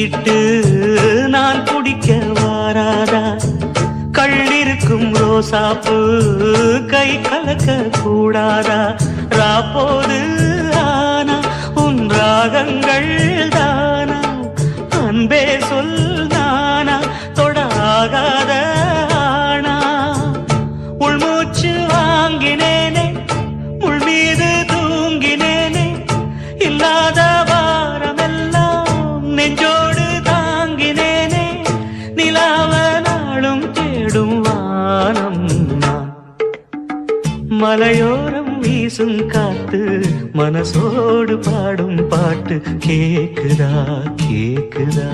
இட்டு நான் குடிக்க வாராதா? கள்ளிருக்கும் ரோசாப்பு கை கலக்க கூடாதா? ராப்போது ஆனா உன் ராகங்கள் தானா? அன்பே சொல் நானா தொடாகாத ஆனா? உள்மூச்சு வாங்கினேனே முள் மீது தூங்கினேனே, இல்லாத வாரமெல்லாம் நெஞ்சோடு தாங்கினேனே. நிலாவ நாளும் தேடும் வானம் நான், மலையோரம் வீசும் காத்து மனசோடு பாடும் பாட்டு கேக்குதா கேக்குதா?